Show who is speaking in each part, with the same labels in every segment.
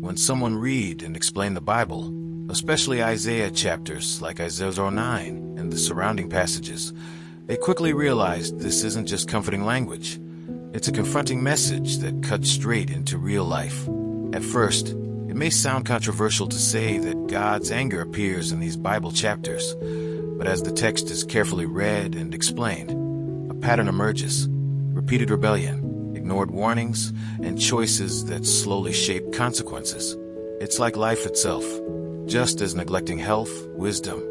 Speaker 1: When someone read and explain the Bible, especially Isaiah chapters like Isaiah 9 and the surrounding passages, they quickly realized this isn't just comforting language. It's a confronting message that cuts straight into real life. At first, it may sound controversial to say that God's anger appears in these Bible chapters, but as the text is carefully read and explained, a pattern emerges: repeated rebellion, ignored warnings, and choices that slowly shape consequences. It's like life itself. Just as neglecting health, wisdom,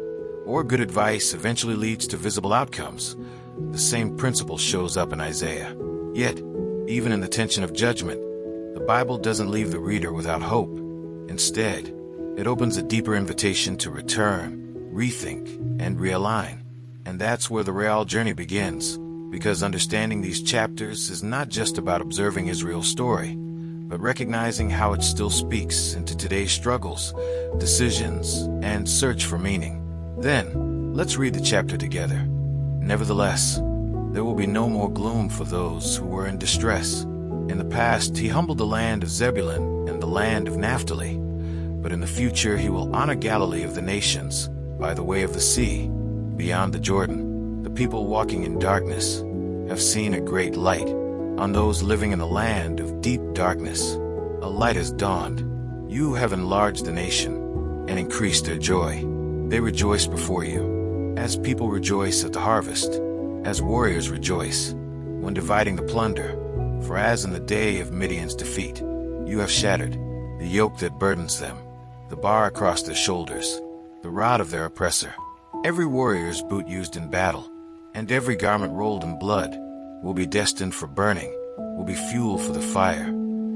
Speaker 1: or good advice eventually leads to visible outcomes, the same principle shows up in Isaiah. Yet, even in the tension of judgment, the Bible doesn't leave the reader without hope. Instead, it opens a deeper invitation to return, rethink, and realign. And that's where the real journey begins, because understanding these chapters is not just about observing Israel's story, but recognizing how it still speaks into today's struggles, decisions, and search for meaning. Then, let's read the chapter together. Nevertheless, there will be no more gloom for those who were in distress. In the past, he humbled the land of Zebulun and the land of Naphtali, but in the future he will honor Galilee of the nations by the way of the sea, beyond the Jordan. The people walking in darkness have seen a great light. On those living in the land of deep darkness, a light has dawned. You have enlarged the nation and increased their joy. They rejoice before you, as people rejoice at the harvest, as warriors rejoice when dividing the plunder. For as in the day of Midian's defeat, you have shattered the yoke that burdens them, the bar across their shoulders, the rod of their oppressor. Every warrior's boot used in battle, and every garment rolled in blood, will be destined for burning, will be fuel for the fire.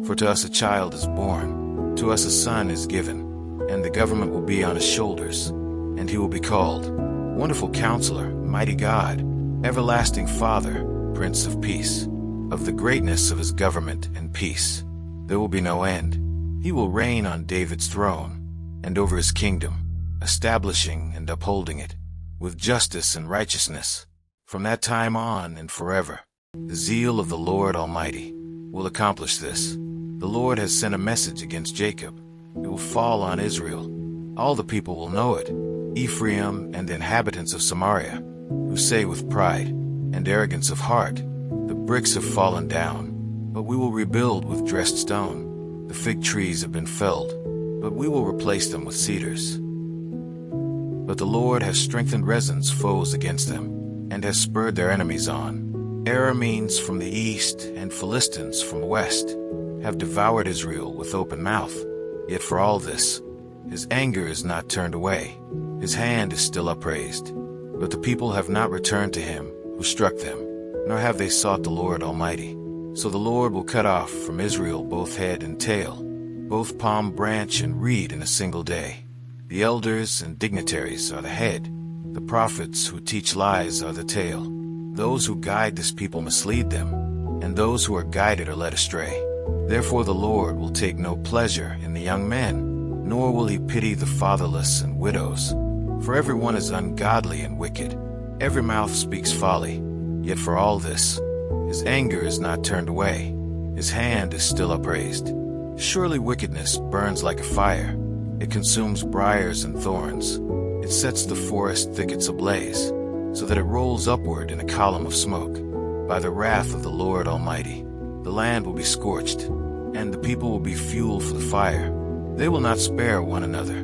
Speaker 1: For to us a child is born, to us a son is given, and the government will be on his shoulders, and he will be called Wonderful Counselor, Mighty God, Everlasting Father, Prince of Peace. Of the greatness of his government and peace, there will be no end. He will reign on David's throne and over his kingdom, establishing and upholding it with justice and righteousness from that time on and forever. The zeal of the Lord Almighty will accomplish this. The Lord has sent a message against Jacob. It will fall on Israel. All the people will know it, Ephraim and the inhabitants of Samaria, who say with pride and arrogance of heart, the bricks have fallen down, but we will rebuild with dressed stone. The fig trees have been felled, but we will replace them with cedars. But the Lord has strengthened Rezin's foes against them, and has spurred their enemies on. Arameans from the east and Philistines from the west have devoured Israel with open mouth. Yet for all this, his anger is not turned away. His hand is still upraised. But the people have not returned to him who struck them, nor have they sought the Lord Almighty. So the Lord will cut off from Israel both head and tail, both palm branch and reed in a single day. The elders and dignitaries are the head. The prophets who teach lies are the tail. Those who guide this people mislead them, and those who are guided are led astray. Therefore the Lord will take no pleasure in the young men, nor will he pity the fatherless and widows. For everyone is ungodly and wicked. Every mouth speaks folly. Yet for all this, his anger is not turned away. His hand is still upraised. Surely wickedness burns like a fire. It consumes briars and thorns. It sets the forest thickets ablaze, so that it rolls upward in a column of smoke. By the wrath of the Lord Almighty, the land will be scorched, and the people will be fuel for the fire. They will not spare one another.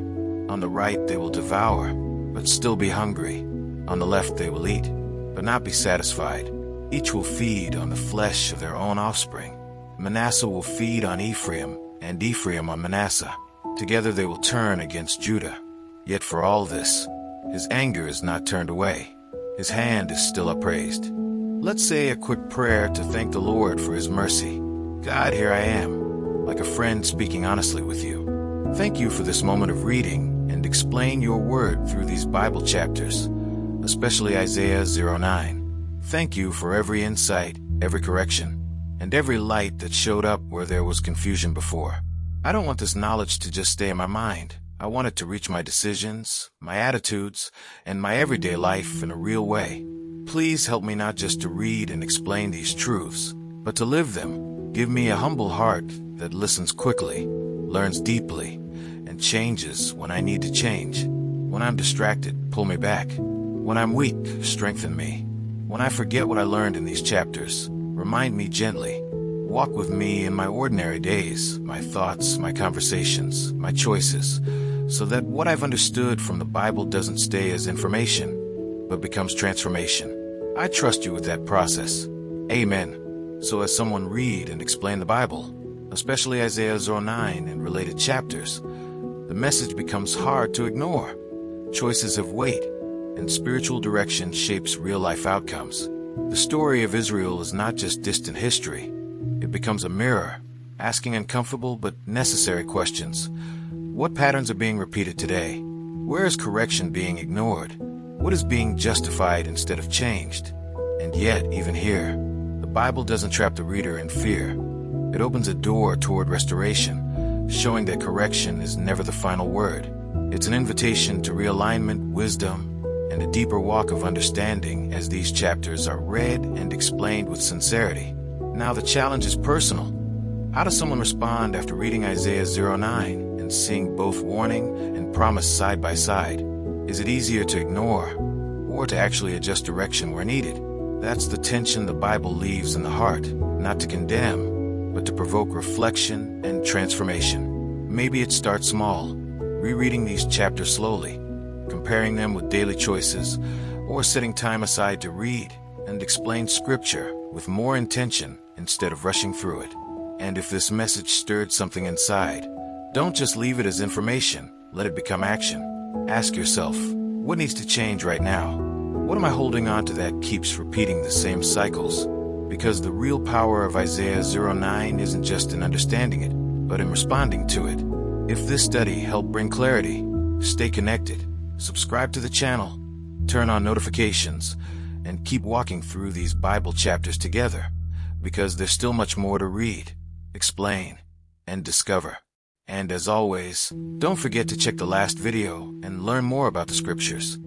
Speaker 1: On the right they will devour, but still be hungry. On the left they will eat, but not be satisfied. Each will feed on the flesh of their own offspring. Manasseh will feed on Ephraim, and Ephraim on Manasseh. Together they will turn against Judah. Yet for all this, his anger is not turned away. His hand is still upraised. Let's say a quick prayer to thank the Lord for his mercy. God, here I am, like a friend speaking honestly with you. Thank you for this moment of reading and explain your word through these Bible chapters, especially Isaiah 09. Thank you for every insight, every correction, and every light that showed up where there was confusion before. I don't want this knowledge to just stay in my mind. I want it to reach my decisions, my attitudes, and my everyday life in a real way. Please help me not just to read and explain these truths, but to live them. Give me a humble heart that listens quickly, learns deeply, and changes when I need to change. When I'm distracted, pull me back. When I'm weak, strengthen me. When I forget what I learned in these chapters, remind me gently. Walk with me in my ordinary days, my thoughts, my conversations, my choices, so that what I've understood from the Bible doesn't stay as information, but becomes transformation. I trust you with that process. Amen. So as someone read and explain the Bible, especially Isaiah 9 and related chapters, the message becomes hard to ignore. Choices have weight, and spiritual direction shapes real-life outcomes. The story of Israel is not just distant history. It becomes a mirror, asking uncomfortable but necessary questions. What patterns are being repeated today? Where is correction being ignored? What is being justified instead of changed? And yet, even here, the Bible doesn't trap the reader in fear. It opens a door toward restoration, showing that correction is never the final word. It's an invitation to realignment, wisdom, and a deeper walk of understanding as these chapters are read and explained with sincerity. Now the challenge is personal. How does someone respond after reading Isaiah 9 and seeing both warning and promise side by side? Is it easier to ignore or to actually adjust direction where needed? That's the tension the Bible leaves in the heart, not to condemn, but to provoke reflection and transformation. Maybe it starts small, rereading these chapters slowly, comparing them with daily choices, or setting time aside to read and explain Scripture with more intention instead of rushing through it. And if this message stirred something inside, don't just leave it as information, let it become action. Ask yourself, what needs to change right now? What am I holding on to that keeps repeating the same cycles? Because the real power of Isaiah 9 isn't just in understanding it, but in responding to it. If this study helped bring clarity, stay connected, subscribe to the channel, turn on notifications, and keep walking through these Bible chapters together, because there's still much more to read, explain, and discover. And as always, don't forget to check the last video and learn more about the Scriptures.